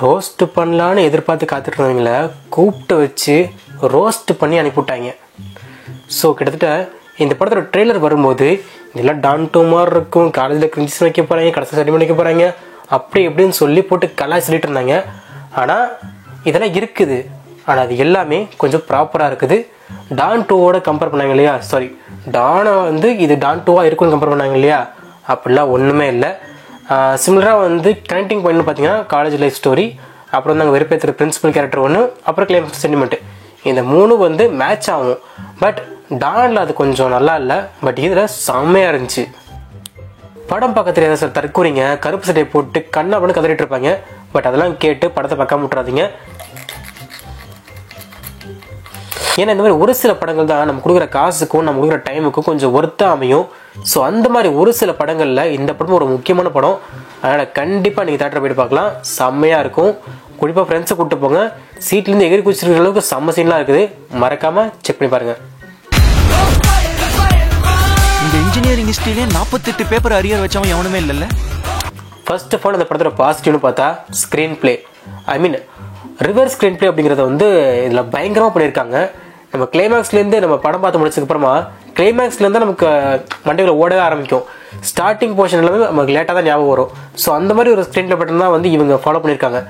Roast பண்ணலான்னு எதிர்பார்த்து காத்துட்டு இருந்தவங்கள கூப்பிட்டு வச்சு ரோஸ்ட் பண்ணி அனுப்பிவிட்டாங்க. ஸோ கிட்டத்தட்ட இந்த படத்தோட ட்ரெய்லர் வரும்போது இதெல்லாம் டான் டூ மாதிரி இருக்கும், காலேஜில் கிரிஞ்சிஸ் வைக்க போகிறாங்க, கடைசி செட்டிமெண்ட் வைக்க போகிறாங்க, அப்படி எப்படின்னு சொல்லி போட்டு கலாய் சொல்லிட்டு இருந்தாங்க. ஆனால் இதெல்லாம் இருக்குது, ஆனால் அது எல்லாமே கொஞ்சம் ப்ராப்பராக இருக்குது. டான் டூவோட கம்பேர் பண்ணாங்க இல்லையா, சாரி டானை வந்து இது டான் டூவாக இருக்குன்னு கம்பேர் பண்ணாங்க இல்லையா, அப்படிலாம் ஒன்றுமே இல்லை. சிமிலராக வந்து கனெக்டிங் பாயிண்ட்னு பார்த்தீங்கன்னா காலேஜ் லைஃப் ஸ்டோரி, அப்புறம் வந்து அங்கே வெறுப்பேற்றுற பிரின்சிபல் கேரக்டர் ஒன்று, அப்புறம் கிளைமேக்ஸ் சென்டிமெண்ட்டு, இந்த மூணு வந்து மேட்ச் ஆகும். பட் டானில் அது கொஞ்சம் நல்லா இல்லை, பட் இதில் செம்மையாக இருந்துச்சு. படம் பார்க்க தெரியாத சார் தற்கூறிங்க கருப்பு சட்டையை போட்டு கண்ணா பண்ணி கதறிட்டு இருப்பாங்க. பட் அதெல்லாம் கேட்டு படத்தை பார்க்காம விட்டுறாதீங்க. ஏன்னா இந்த மாதிரி ஒரு சில படங்கள் தான் நம்ம கொடுக்குற காசுக்கும் நம்ம கொடுக்குற டைமுக்கும் கொஞ்சம் ஒர்த்தாக அமையும். ஸோ அந்த மாதிரி ஒரு சில படங்களில் இந்த படம் ஒரு முக்கியமான படம். அதனால் கண்டிப்பாக நீங்கள் தேட்டரை போய்ட்டு பார்க்கலாம், செம்மையாக இருக்கும். குறிப்பாக ஃப்ரெண்ட்ஸை கூப்பிட்டு போங்க. சீட்லேருந்து எகிரி குதிச்சிருக்கிற அளவுக்கு செம்ம சீன்லாம் இருக்குது, மறக்காமல் செக் பண்ணி பாருங்கள். இந்த இன்ஜினியரிங் ஹிஸ்ட்ரியிலே 48 பேப்பர் அரியர் வச்சவன் எவனுமே இல்லைல்ல. ஃபர்ஸ்ட் ஆஃப் ஆல் அந்த படத்தோட பாசிட்டிவ்னு பார்த்தா ஸ்க்ரீன் பிளே, ஐ மீன் ரிவர்ஸ் ஸ்க்ரீன் பிளே அப்படிங்கிறத வந்து இதில் பயங்கரமாக பண்ணியிருக்காங்க. நம்ம கிளைமேக்ஸ்லேருந்து நம்ம படம் பார்த்து முடிச்சதுக்கப்புறமா கிளைமேக்ஸ்லேருந்து நமக்கு மண்டைகளை ஓடவே ஆரம்பிக்கும். ஸ்டார்டிங் போர்ஷன் எல்லாமே நமக்கு லேட்டாக தான் ஞாபகம் வரும். ஸோ அந்த மாதிரி ஒரு ஸ்க்ரீன் பிளே பட்டன் தான் வந்து இவங்க ஃபாலோ பண்ணியிருக்காங்க.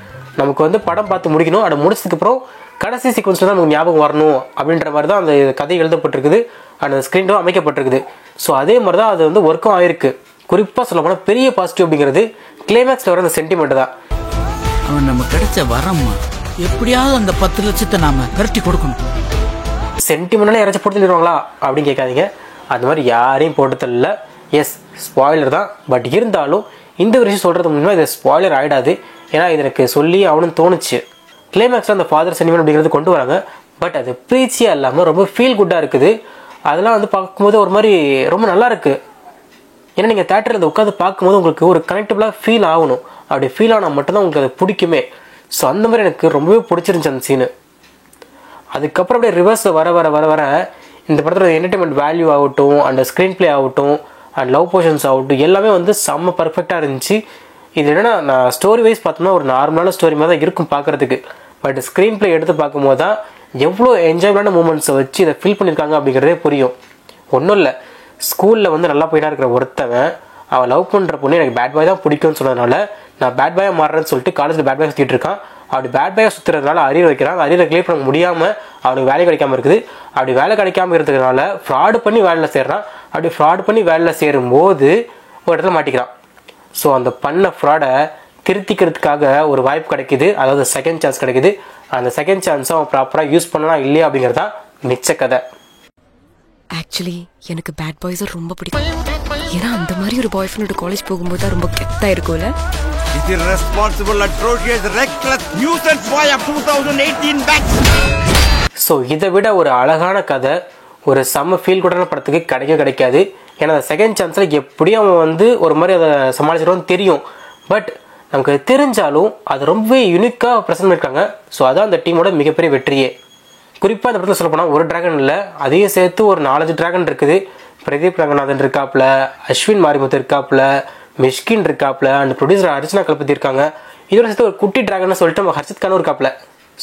நமக்கு வந்து படம் பார்த்து முடிக்கணும், அதை முடிச்சதுக்கப்புறம் கடைசி சீக்வன்ஸில் தான் நமக்கு ஞாபகம் வரணும் அப்படின்ற மாதிரி தான் அந்த கதை எழுதப்பட்டிருக்குது, அந்த ஸ்க்ரீன் டோர் அமைக்கப்பட்டிருக்குது. ஸோ அதே மாதிரி தான் அது வந்து ஒர்க்கும் ஆயிருக்கு. குறிப்பாக சொல்ல போனால் பெரிய பாசிட்டிவ் அப்படிங்கிறது கிளைமேக்ஸில் வர அந்த சென்டிமெண்ட் தான். அவன் நம்ம கிடைச்ச வரம்மா, எப்படியாவது அந்த 10 லட்சத்தை நாம விரட்டி கொடுக்கணும். சென்டிமெண்ட்னா யாராச்சும் போட்டு தள்ளிடுவாங்களா அப்படின்னு கேட்காதீங்க, அந்த மாதிரி யாரையும் போட்டு தள்ளல. எஸ் ஸ்பாய்லர் தான், பட் இருந்தாலும் இந்த ஒரு விஷயம் சொல்கிறது முன்னாடி இது ஸ்பாய்லர் ஆகிடாது. ஏன்னா இது எனக்கு சொல்லி அவனும் தோணுச்சு. கிளைமேக்ஸில் அந்த ஃபாதர் சென்டிமெண்ட் அப்படிங்கிறது கொண்டு வராங்க, பட் அது ப்ரீச்சியாக இல்லாமல் ரொம்ப ஃபீல் குட்டாக இருக்குது. அதெல்லாம் வந்து பார்க்கும்போது ஒரு மாதிரி ரொம்ப நல்லா இருக்குது. ஏன்னா நீங்கள் தேட்டரில் அதை உட்காந்து பார்க்கும்போது உங்களுக்கு ஒரு கனெக்டபுளாக ஃபீல் ஆகணும். அப்படி ஃபீல் ஆனால் மட்டும்தான் உங்களுக்கு அது பிடிக்குமே. ஸோ அந்த மாதிரி எனக்கு ரொம்பவே பிடிச்சிருந்துச்சு அந்த சீனு. அதுக்கப்புறம் அப்படியே ரிவர்ஸ் வர வர வர வர இந்த படத்தோட என்டர்டைன்மெண்ட் வேல்யூ ஆகட்டும், அந்த ஸ்க்ரீன் பிளே ஆகட்டும், அண்ட் லவ் போர்ஷன்ஸ் ஆகட்டும், எல்லாமே வந்து செம்ம பர்ஃபெக்டாக இருந்துச்சு. இது என்னென்னா நான் ஸ்டோரி வைஸ் பார்த்தோம்னா ஒரு நார்மலான ஸ்டோரி மாதிரி தான் இருக்கும் பார்க்குறதுக்கு. பட் ஸ்க்ரீன் பிளே எடுத்து பார்க்கும்போது தான் எவ்வளோ என்ஜாய்மெண்டான மூமெண்ட்ஸை வச்சு இதை ஃபீல் பண்ணியிருக்காங்க அப்படிங்கிறதே புரியும். ஒன்றும் இல்லை, ஸ்கூலில் வந்து நல்லா போயிட்டா இருக்கிற ஒருத்தவன் அவன் லவ் பண்ணுற பொண்ணு எனக்கு பேட் பாய் தான் பிடிக்கும்னு சொன்னதுனால நான் பேட் பாயாக மாறுறேன்னு சொல்லிட்டு காலேஜில் பேட் பாய் சுற்றிட்டு இருக்கான். அப்படி பேட் பாயாக சுற்றுறதுனால அரியர் வைக்கிறான். அரியர் கிளியர் பண்ண முடியாமல் அவனுக்கு வேலை கிடைக்காம இருக்குது. அப்படி வேலை கிடைக்காம இருக்கிறதுனால ஃப்ராடு பண்ணி வேலையில் சேர்றான். அப்படி ஃப்ராடு பண்ணி வேலையில் சேரும்போது ஒரு இடத்துல மாட்டிக்கிறான். ஸோ அந்த பண்ண ஃப்ராடை திருத்திக்கிறதுக்காக ஒரு வாய்ப்பு கிடைக்குது, அதாவது செகண்ட் சான்ஸ் கிடைக்குது. அந்த செகண்ட் சான்ஸை அவன் ப்ராப்பராக யூஸ் பண்ணலாம் இல்லையா அப்படிங்கிறது தான் மிச்ச கதை. ஆக்சுவலி எனக்கு பேட் பாய்ஸை ரொம்ப பிடிக்கும். ஏன்னா அந்த மாதிரி ஒரு பாய் ஃப்ரெண்டோட காலேஜ் போகும்போது தான் ரொம்ப கெத்தாக இருக்கும்ல. This is responsible, atrocious, reckless, nuisance boy of 2018 batch. So இதை விட ஒரு அழகான கதை ஒரு செம்ம ஃபீல் குட்டான படத்துக்கு கிடைக்காது. ஏன்னா அந்த செகண்ட் சான்ஸில் எப்படியும் அவன் வந்து ஒரு மாதிரி அதை சமாளிச்சிருவான்னு தெரியும். பட் நமக்கு தெரிஞ்சாலும் அது ரொம்பவே யூனிக்காக ப்ரெசென்ட் பண்ணியிருக்காங்க. ஸோ அதான் அந்த டீமோட மிகப்பெரிய வெற்றியே. குறிப்பாக அந்த படத்தில் சொல்ல போனால் ஒரு டிராகன் இல்லை, அதையும் சேர்த்து ஒரு 4-5 டிராகன் இருக்குது. பிரதீப் ரங்கநாதன் இருக்காப்புல, அஸ்வின் மாரிமுத்து இருக்காப்புல, மிஷ்கின் இருக்காப்புல, அந்த ப்ரொடியூசர் அர்ச்சனா கல்பதி இருக்காங்க. இதோட சேர்த்து ஒரு குட்டி டிராகன் சொல்லிட்டு நம்ம ஹர்ஷத் கானும் இருக்காப்புல.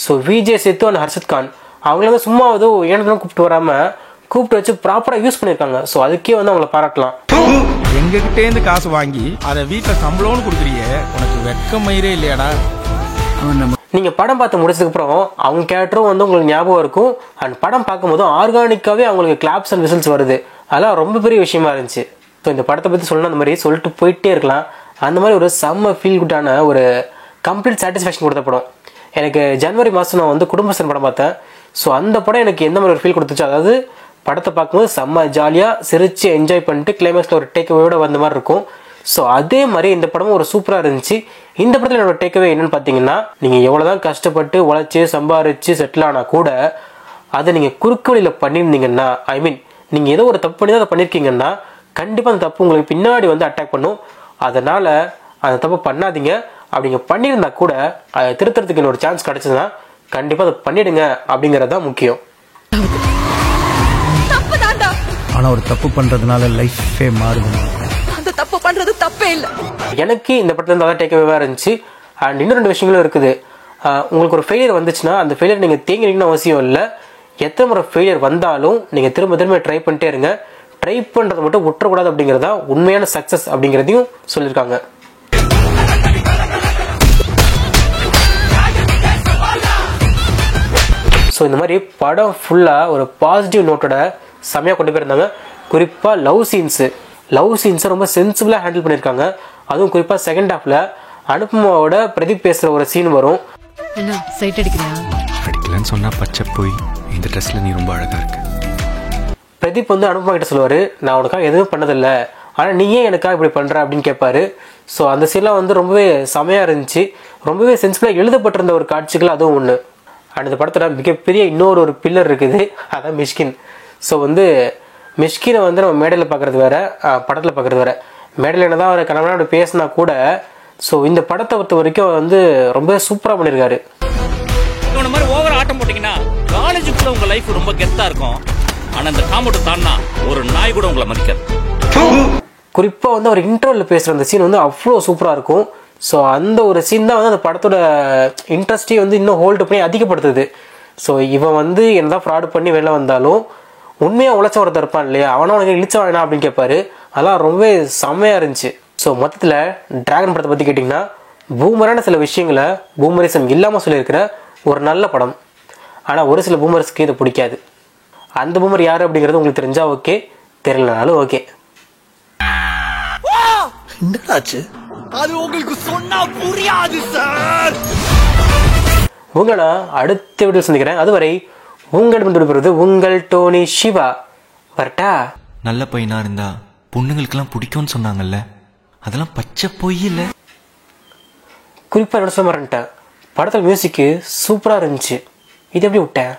ஸோ விஜய் சேர்த்து அந்த ஹர்ஷத் கான் அவங்கள வந்து சும்மா ஏதோ ஏனதான் கூப்பிட்டு வராமல் கூப்பிட்டு வச்சு ப்ராப்பராக யூஸ் பண்ணியிருக்காங்க. ஸோ அதுக்கே வந்து அவங்கள பாராட்டலாம். எங்ககிட்டேருந்து காசு வாங்கி அதை வீட்டில் சம்பளம்னு கொடுக்குறியே, உனக்கு வெக்கம் மயிரே இல்லையாடா. நீங்கள் படம் பார்த்து முடிச்சதுக்கப்புறம் அவங்க கேரக்டரும் வந்து உங்களுக்கு ஞாபகம் இருக்கும். அண்ட் படம் பார்க்கும்போது ஆர்கானிக்காகவே அவங்களுக்கு கிளாப்ஸ் அண்ட் விசில்ஸ் வருது. அதெல்லாம் ரொம்ப பெரிய விஷயமா இருந்துச்சு. ஸோ இந்த படத்தை பற்றி சொல்லணும் அந்த மாதிரி சொல்லிட்டு போயிட்டே இருக்கலாம். அந்த மாதிரி ஒரு செம்ம ஃபீல் குட்டான ஒரு கம்ப்ளீட் சாட்டிஸ்ஃபேக்ஷன் கொடுத்த படம். எனக்கு ஜனவரி மாதம் நான் வந்து குடும்பஸ்தன் படம் பார்த்தேன். ஸோ அந்த படம் எனக்கு எந்த மாதிரி ஒரு ஃபீல் கொடுத்துச்சு, அதாவது படத்தை பார்க்கும்போது செம்ம ஜாலியாக சிரித்து என்ஜாய் பண்ணிட்டு கிளைமேக்ஸில் ஒரு டேக்அவேயோட வந்த மாதிரி இருக்கும். ஸோ அதே மாதிரி இந்த படமும் ஒரு சூப்பராக இருந்துச்சு. இந்த படத்தில் என்னோட டேக்அவே என்னன்னு பார்த்தீங்கன்னா, நீங்கள் எவ்வளோ தான் கஷ்டப்பட்டு உழைச்சி சம்பாரித்து செட்டில் ஆனால் கூட அதை நீங்கள் குறுக்கு வழியில் பண்ணியிருந்தீங்கன்னா, ஐ மீன் நீங்கள் ஏதோ ஒரு தப்பு பண்ணி தான் அதை பண்ணியிருக்கீங்கன்னா கண்டிப்பாக அந்த தப்பு உங்களுக்கு பின்னாடி வந்து அட்டாக் பண்ணும். அதனால் அந்த தப்பு பண்ணாதீங்க. அப்படிங்க பண்ணியிருந்தா கூட அதை திருத்துறதுக்கு இன்னொரு சான்ஸ் கிடச்சதுன்னா கண்டிப்பாக அதை பண்ணிடுங்க. அப்படிங்கிறது தான் முக்கியம். ஆனால் ஒரு தப்பு பண்ணுறதுனால லைஃபே மாறுது. அந்த தப்பு பண்றது தப்பே இல்லை. எனக்கு இந்த படத்துல இருந்து அதான் டேக்அவேவா இருந்துச்சு. அண்ட் இன்னும் 2 விஷயங்களும் இருக்குது. உங்களுக்கு ஒரு ஃபெயிலியர் வந்துச்சுன்னா அந்த ஃபெயிலியர் நீங்கள் தேங்கினீங்கன்னு அவசியம் இல்லை. எத்தனை முறை ஃபெயிலியர் வந்தாலும் நீங்கள் திரும்ப திரும்ப ட்ரை பண்ணிட்டே இருங்க. ட்ரை பண்ணுறதை மட்டும் விட்டுறக்கூடாது அப்படிங்கிறதா உண்மையான சக்ஸஸ் அப்படிங்கிறதையும் சொல்லியிருக்காங்க. ஸோ இந்த மாதிரி படம் ஃபுல்லாக ஒரு பாசிட்டிவ் நோட்டோட செமையாக கொண்டு போயிருந்தாங்க. குறிப்பாக லவ் சீன்ஸை ரொம்ப சென்சிபிளாக ஹேண்டில் பண்ணியிருக்காங்க. அதுவும் குறிப்பாக செகண்ட் ஹாஃபில் அனுபமாவோட பிரதீப் பேசுகிற ஒரு சீன் வரும். என்ன சைட் அடிக்கிறியா? அடிக்கலன்னு சொன்னா பச்சை போய் இந்த ட்ரெஸ்ல நீ ரொம்ப அழகா இருக்க. பிரதீப் வந்து அனுபமா கிட்ட சொல்லுவார், நான் உனக்காக எதுவும் பண்ணதில்லை, ஆனால் நீ ஏன் எனக்காக இப்படி பண்ணுற அப்படின்னு கேட்பாரு. ஸோ அந்த சீன்லாம் வந்து ரொம்பவே செமையாக இருந்துச்சு. ரொம்பவே சென்சிபிளாக எழுதப்பட்டிருந்த ஒரு காட்சிகள் அதுவும் ஒன்று. அண்ட் இந்த படத்தோட மிகப்பெரிய இன்னொரு பில்லர் இருக்குது, அதான் மிஷ்கின். ஸோ வந்து மிஷ்கினை வந்து நம்ம மேடையில் பார்க்குறது வேற, படத்தில் பார்க்குறது வேற. மேடையில் என்ன தான் அவர் கணவனோட பேசினா கூட ஸோ இந்த படத்தை பொறுத்த வரைக்கும் வந்து ரொம்ப சூப்பராக பண்ணியிருக்காரு. இவன மாதிரி ஓவர் ஆட்டம் போட்டீங்கன்னா காலேஜுக்குள்ள உங்க லைஃப் ரொம்ப கெத்தா இருக்கும். ஆனா இந்த காம்பவுண்ட் தாண்டா ஒரு நாய் கூட உங்களை மதிக்காது. குறிப்பாக வந்து அவர் இன்டர்வல்ல பேசுகிற அந்த சீன் வந்து அவ்வளோ சூப்பராக இருக்கும். ஸோ அந்த ஒரு சீன் தான் வந்து அந்த படத்தோட இன்ட்ரெஸ்டே வந்து இன்னும் ஹோல்டு பண்ணி அதிகப்படுத்துது. ஸோ இவன் வந்து என்னதான் ஃப்ராட் பண்ணி வெளில வந்தாலும் உண்மையாக உழைச்ச ஒருத்தர் இருப்பான் இல்லையா, அவனை உனக்கு இழிச்ச வேணா அப்படின்னு கேட்பாரு. அதெல்லாம் ரொம்பவே செம்மையாக இருந்துச்சு. ஸோ மொத்தத்தில் டிராகன் படத்தை பற்றி கேட்டிங்கன்னா பூமரான சில விஷயங்களை பூமரிசம் இல்லாமல் சொல்லியிருக்கிற ஒரு நல்ல படம். ஆனால் ஒரு சில பூமர்ஸ்க்கு இது பிடிக்காது. அந்த பூமர் யார் அப்படிங்கிறது உங்களுக்கு தெரிஞ்சா ஓகே, தெரியலனாலும் ஓகே. என்னடாச்சு? அது உங்களுக்கு சொன்னா புரியாது சார். உங்களை நான் அடுத்த வீடியோ சந்திக்கிறேன். அதுவரை உங்களிடம் விடுபடுறது உங்கள் டோனி சிவா. வரட்டா? நல்ல பையனா இருந்தா பொண்ணுங்களுக்கெல்லாம் பிடிக்கும்னு சொன்னாங்கல்ல, அதெல்லாம் பச்சை பொய் இல்ல. குறிப்பாக என்ன சொல்ல மாட்டேன், படத்தில் மியூசிக்கு சூப்பராக இருந்துச்சு. இது எப்படி விட்டேன்?